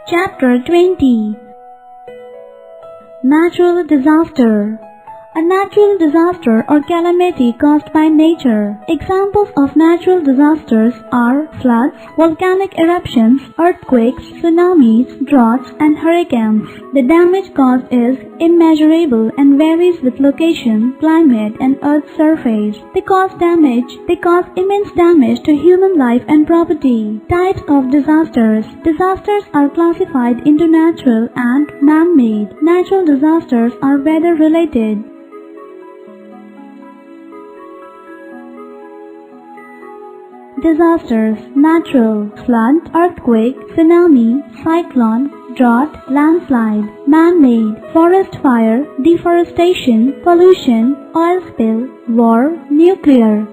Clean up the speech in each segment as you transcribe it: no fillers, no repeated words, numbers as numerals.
Chapter 20. Natural Disaster. A natural disaster or calamity caused by nature. Examples of natural disasters are floods, volcanic eruptions, earthquakes, tsunamis, droughts, and hurricanes. The damage caused is immeasurable and varies with location, climate, and Earth's surface. They cause immense damage to human life and property. Types of disasters. Disasters are classified into natural and man-made. Natural disasters are weather-related. Disasters: natural, flood, earthquake, tsunami, cyclone, drought, landslide. Man-made: forest fire, deforestation, pollution, oil spill, war, nuclear.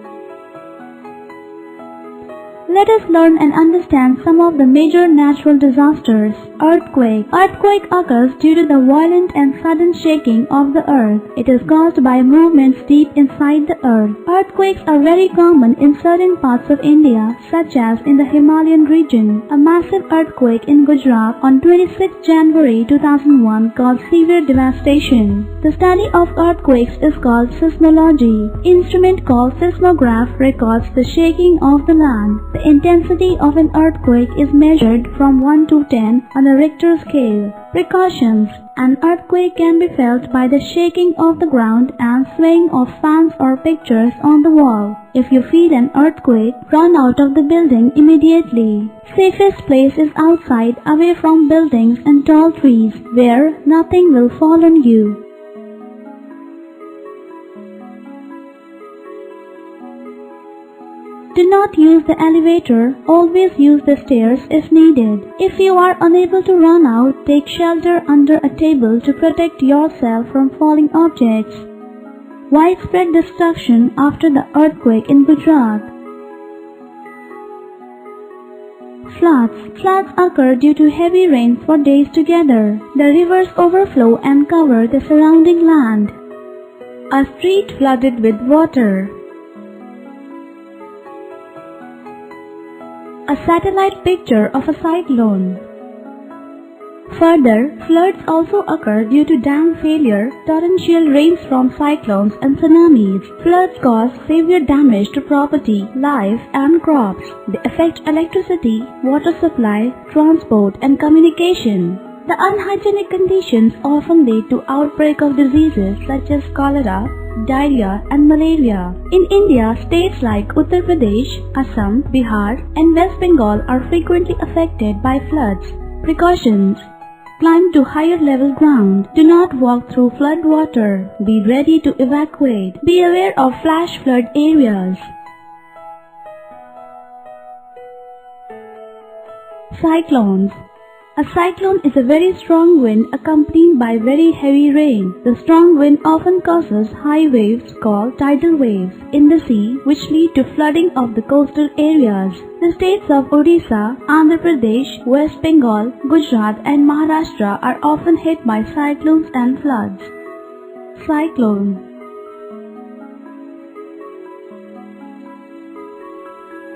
Let us learn and understand some of the major natural disasters. Earthquake. Earthquake occurs due to the violent and sudden shaking of the earth. It is caused by movements deep inside the earth. Earthquakes are very common in certain parts of India, such as in the Himalayan region. A massive earthquake in Gujarat on 26 January 2001 caused severe devastation. The study of earthquakes is called seismology. Instrument called seismograph records the shaking of the land. The intensity of an earthquake is measured from 1 to 10 on a Richter scale. Precautions. An earthquake can be felt by the shaking of the ground and swaying of fans or pictures on the wall. If you feel an earthquake, run out of the building immediately. Safest place is outside, away from buildings and tall trees, where nothing will fall on you. Do not use the elevator, always use the stairs if needed. If you are unable to run out, take shelter under a table to protect yourself from falling objects. Widespread destruction after the earthquake in Gujarat. Floods. Floods occur due to heavy rain for days together. The rivers overflow and cover the surrounding land. A street flooded with water. A satellite picture of a cyclone. Further, floods also occur due to dam failure, torrential rains from cyclones and tsunamis. Floods cause severe damage to property, life and crops. They affect electricity, water supply, transport and communication. The unhygienic conditions often lead to outbreak of diseases such as cholera, diarrhea and malaria. In India, states like Uttar Pradesh, Assam, Bihar and West Bengal are frequently affected by floods. Precautions. Climb to higher level ground. Do not walk through flood water. Be ready to evacuate. Be aware of flash flood areas. Cyclones. A cyclone is a very strong wind accompanied by very heavy rain. The strong wind often causes high waves called tidal waves in the sea, which lead to flooding of the coastal areas. The states of Odisha, Andhra Pradesh, West Bengal, Gujarat and Maharashtra are often hit by cyclones and floods. Cyclone.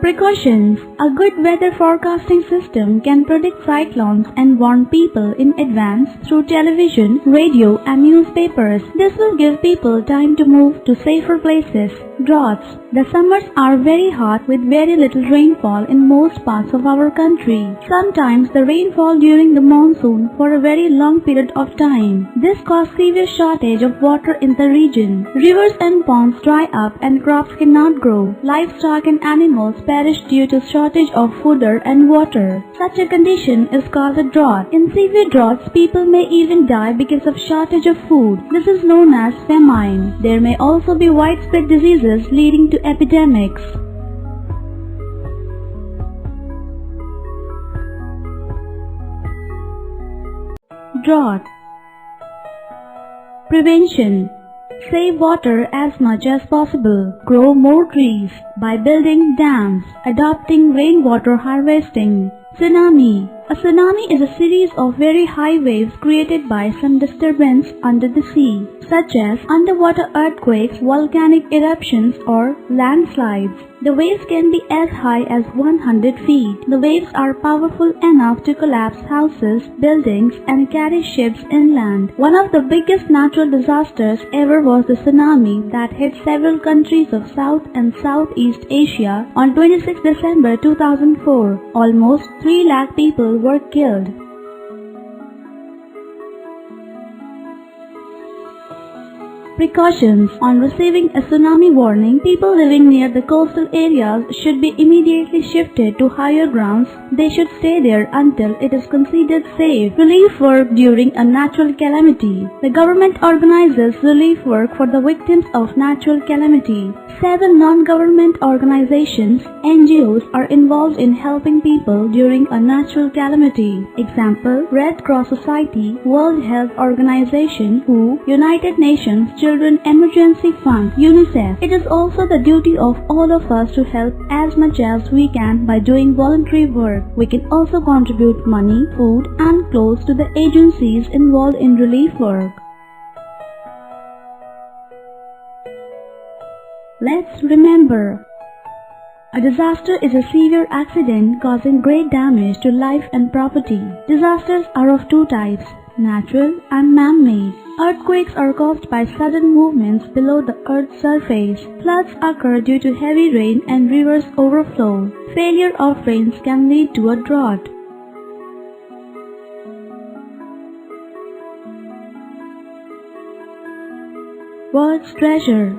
Precautions. A good weather forecasting system can predict cyclones and warn people in advance through television, radio and newspapers. This will give people time to move to safer places. Droughts. The summers are very hot with very little rainfall in most parts of our country. Sometimes the rainfall during the monsoon for a very long period of time. This causes severe shortage of water in the region. Rivers and ponds dry up and crops cannot grow. Livestock and animals perish due to shortage of food and water. Such a condition is called a drought. In severe droughts, people may even die because of shortage of food. This is known as famine. There may also be widespread diseases leading to epidemics. Drought. Prevention. Save water as much as possible. Grow more trees by building dams, adopting rainwater harvesting. Tsunami. A tsunami is a series of very high waves created by some disturbance under the sea, such as underwater earthquakes, volcanic eruptions, or landslides. The waves can be as high as 100 feet. The waves are powerful enough to collapse houses, buildings, and carry ships inland. One of the biggest natural disasters ever was the tsunami that hit several countries of South and Southeast Asia on 26 December 2004. Almost 3 lakh people were killed. Precautions. On receiving a tsunami warning, people living near the coastal areas should be immediately shifted to higher grounds. They should stay there until it is considered safe. Relief work during a natural calamity. The government organizes relief work for the victims of natural calamity. 7 non-government organizations, NGOs, are involved in helping people during a natural calamity. Example: Red Cross Society, World Health Organization, WHO, United Nations Children Emergency Fund, UNICEF. It is also the duty of all of us to help as much as we can by doing voluntary work. We can also contribute money, food, and clothes to the agencies involved in relief work. Let's remember, a disaster is a severe accident causing great damage to life and property. Disasters are of 2 types, natural and man-made. Earthquakes are caused by sudden movements below the Earth's surface. Floods occur due to heavy rain and rivers overflow. Failure of rains can lead to a drought. World's treasure.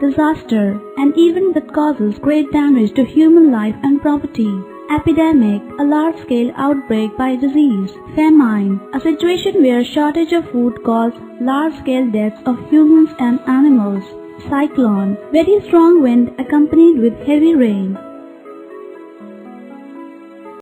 Disaster, an event that causes great damage to human life and property. Epidemic, a large-scale outbreak by disease. Famine, a situation where shortage of food causes large-scale deaths of humans and animals. Cyclone, very strong wind accompanied with heavy rain.